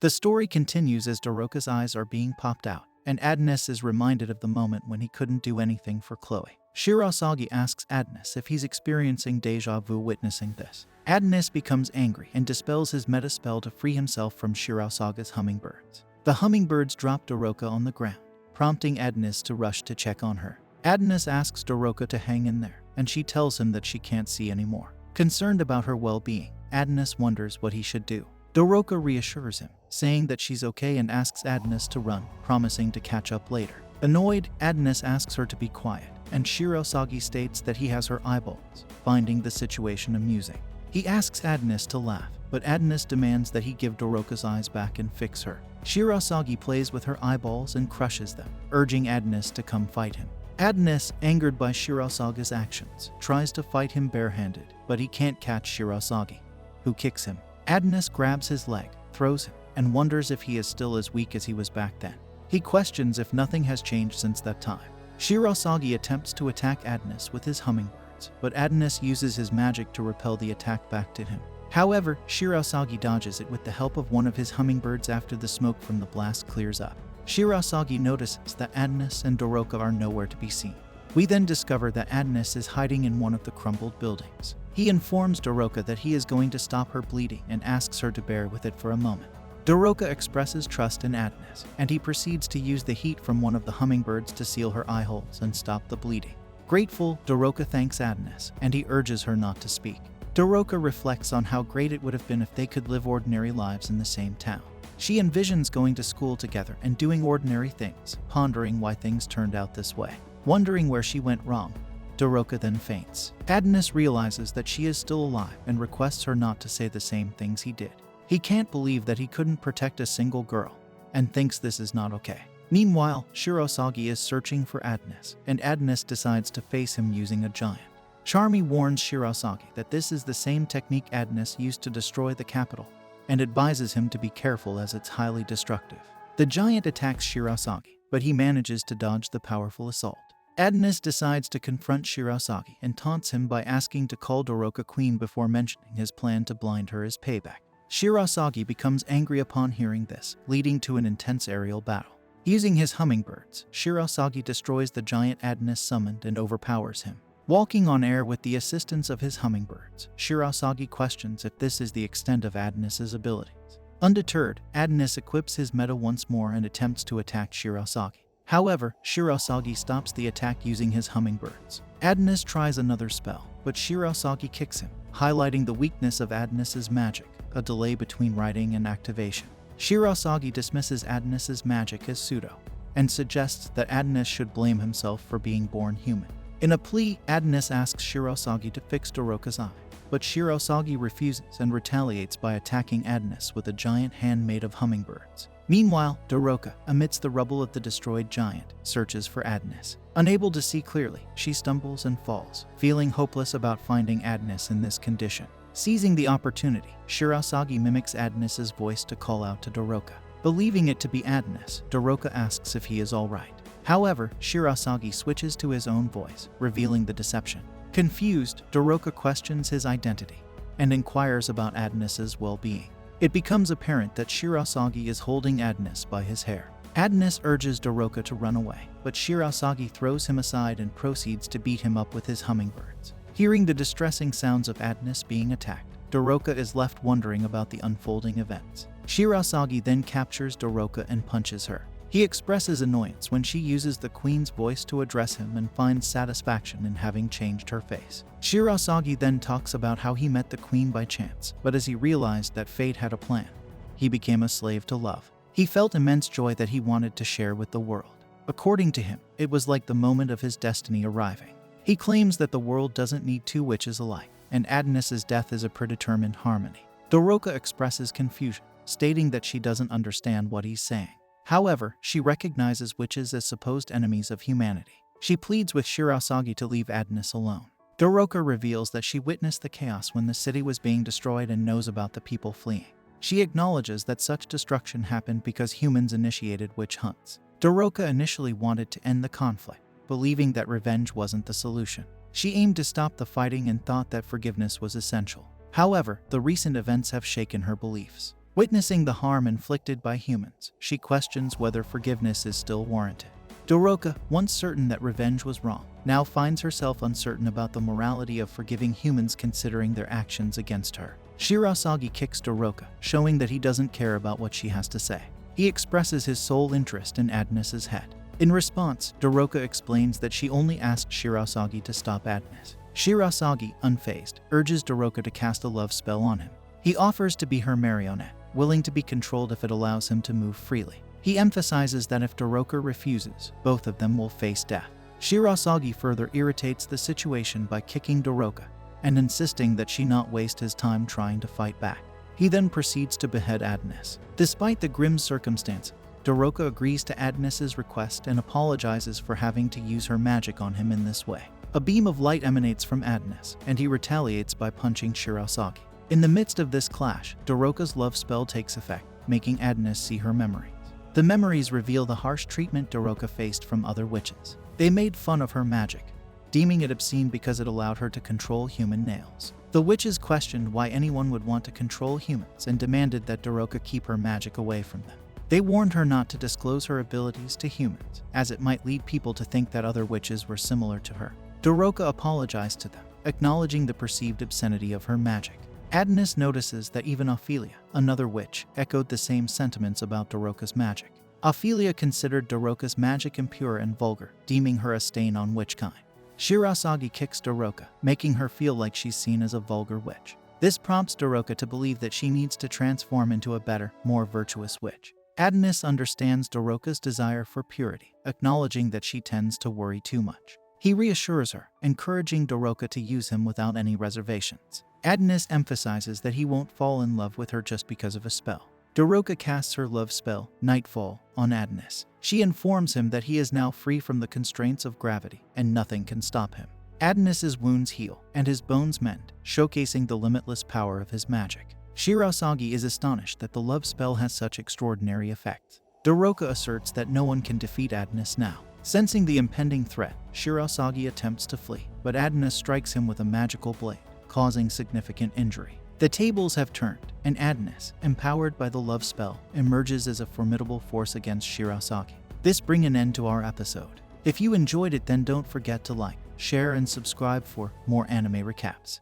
The story continues as Doroka's eyes are being popped out, and Adonis is reminded of the moment when he couldn't do anything for Chloe. Shirasagi asks Adonis if he's experiencing deja vu witnessing this. Adonis becomes angry and dispels his meta spell to free himself from Shirasaga's hummingbirds. The hummingbirds drop Doroka on the ground, prompting Adonis to rush to check on her. Adonis asks Doroka to hang in there, and she tells him that she can't see anymore. Concerned about her well-being, Adonis wonders what he should do. Doroka reassures him, saying that she's okay and asks Adonis to run, promising to catch up later. Annoyed, Adonis asks her to be quiet, and Shirasagi states that he has her eyeballs, finding the situation amusing. He asks Adonis to laugh, but Adonis demands that he give Doroka's eyes back and fix her. Shirasagi plays with her eyeballs and crushes them, urging Adonis to come fight him. Adonis, angered by Shirasaga's actions, tries to fight him barehanded, but he can't catch Shirasagi, who kicks him. Adonis grabs his leg, throws him, and wonders if he is still as weak as he was back then. He questions if nothing has changed since that time. Shirasagi attempts to attack Adonis with his hummingbirds, but Adonis uses his magic to repel the attack back to him. However, Shirasagi dodges it with the help of one of his hummingbirds after the smoke from the blast clears up. Shirasagi notices that Adonis and Doroka are nowhere to be seen. We then discover that Adonis is hiding in one of the crumbled buildings. He informs Doroka that he is going to stop her bleeding and asks her to bear with it for a moment. Doroka expresses trust in Adonis, and he proceeds to use the heat from one of the hummingbirds to seal her eye holes and stop the bleeding. Grateful, Doroka thanks Adonis, and he urges her not to speak. Doroka reflects on how great it would have been if they could live ordinary lives in the same town. She envisions going to school together and doing ordinary things, pondering why things turned out this way. Wondering where she went wrong, Doroka then faints. Adonis realizes that she is still alive and requests her not to say the same things he did. He can't believe that he couldn't protect a single girl, and thinks this is not okay. Meanwhile, Shirasagi is searching for Adonis, and Adonis decides to face him using a giant. Charmy warns Shirasagi that this is the same technique Adonis used to destroy the capital, and advises him to be careful as it's highly destructive. The giant attacks Shirasagi, but he manages to dodge the powerful assault. Adonis decides to confront Shirasagi and taunts him by asking to call Doroka queen before mentioning his plan to blind her as payback. Shirasagi becomes angry upon hearing this, leading to an intense aerial battle. Using his hummingbirds, Shirasagi destroys the giant Adonis summoned and overpowers him. Walking on air with the assistance of his hummingbirds, Shirasagi questions if this is the extent of Adonis's abilities. Undeterred, Adonis equips his meta once more and attempts to attack Shirasagi. However, Shirasagi stops the attack using his hummingbirds. Adonis tries another spell, but Shirasagi kicks him, highlighting the weakness of Adonis's magic, a delay between writing and activation. Shirasagi dismisses Adonis's magic as pseudo, and suggests that Adonis should blame himself for being born human. In a plea, Adonis asks Shirasagi to fix Doroka's eye, but Shirasagi refuses and retaliates by attacking Adonis with a giant hand made of hummingbirds. Meanwhile, Doroka, amidst the rubble of the destroyed giant, searches for Adonis. Unable to see clearly, she stumbles and falls, feeling hopeless about finding Adonis in this condition. Seizing the opportunity, Shirasagi mimics Adonis's voice to call out to Doroka. Believing it to be Adonis, Doroka asks if he is alright. However, Shirasagi switches to his own voice, revealing the deception. Confused, Doroka questions his identity and inquires about Adonis's well-being. It becomes apparent that Shirasagi is holding Adonis by his hair. Adonis urges Doroka to run away, but Shirasagi throws him aside and proceeds to beat him up with his hummingbirds. Hearing the distressing sounds of Adonis being attacked, Doroka is left wondering about the unfolding events. Shirasagi then captures Doroka and punches her. He expresses annoyance when she uses the queen's voice to address him and finds satisfaction in having changed her face. Shirasagi then talks about how he met the queen by chance, but as he realized that fate had a plan, he became a slave to love. He felt immense joy that he wanted to share with the world. According to him, it was like the moment of his destiny arriving. He claims that the world doesn't need two witches alike, and Adonis's death is a predetermined harmony. Doroka expresses confusion, stating that she doesn't understand what he's saying. However, she recognizes witches as supposed enemies of humanity. She pleads with Shirasagi to leave Adonis alone. Doroka reveals that she witnessed the chaos when the city was being destroyed and knows about the people fleeing. She acknowledges that such destruction happened because humans initiated witch hunts. Doroka initially wanted to end the conflict, believing that revenge wasn't the solution. She aimed to stop the fighting and thought that forgiveness was essential. However, the recent events have shaken her beliefs. Witnessing the harm inflicted by humans, she questions whether forgiveness is still warranted. Doroka, once certain that revenge was wrong, now finds herself uncertain about the morality of forgiving humans considering their actions against her. Shirasagi kicks Doroka, showing that he doesn't care about what she has to say. He expresses his sole interest in Agnes's head. In response, Doroka explains that she only asked Shirasagi to stop Agnes. Shirasagi, unfazed, urges Doroka to cast a love spell on him. He offers to be her marionette, willing to be controlled if it allows him to move freely. He emphasizes that if Doroka refuses, both of them will face death. Shirasagi further irritates the situation by kicking Doroka and insisting that she not waste his time trying to fight back. He then proceeds to behead Agnes. Despite the grim circumstances, Doroka agrees to Agnes's request and apologizes for having to use her magic on him in this way. A beam of light emanates from Agnes, and he retaliates by punching Shirasagi. In the midst of this clash, Doroka's love spell takes effect, making Agnes see her memories. The memories reveal the harsh treatment Doroka faced from other witches. They made fun of her magic, deeming it obscene because it allowed her to control human nails. The witches questioned why anyone would want to control humans and demanded that Doroka keep her magic away from them. They warned her not to disclose her abilities to humans, as it might lead people to think that other witches were similar to her. Doroka apologized to them, acknowledging the perceived obscenity of her magic. Agnes notices that even Ophelia, another witch, echoed the same sentiments about Doroka's magic. Ophelia considered Doroka's magic impure and vulgar, deeming her a stain on witchkind. Shirasagi kicks Doroka, making her feel like she's seen as a vulgar witch. This prompts Doroka to believe that she needs to transform into a better, more virtuous witch. Agnes understands Doroka's desire for purity, acknowledging that she tends to worry too much. He reassures her, encouraging Doroka to use him without any reservations. Agnes emphasizes that he won't fall in love with her just because of a spell. Doroka casts her love spell, Nightfall, on Agnes. She informs him that he is now free from the constraints of gravity, and nothing can stop him. Agnes's wounds heal, and his bones mend, showcasing the limitless power of his magic. Shirasagi is astonished that the love spell has such extraordinary effects. Doroka asserts that no one can defeat Agnes now. Sensing the impending threat, Shirasagi attempts to flee, but Agnes strikes him with a magical blade, causing significant injury. The tables have turned, and Agnes, empowered by the love spell, emerges as a formidable force against Shirasagi. This brings an end to our episode. If you enjoyed it, then don't forget to like, share, and subscribe for more anime recaps.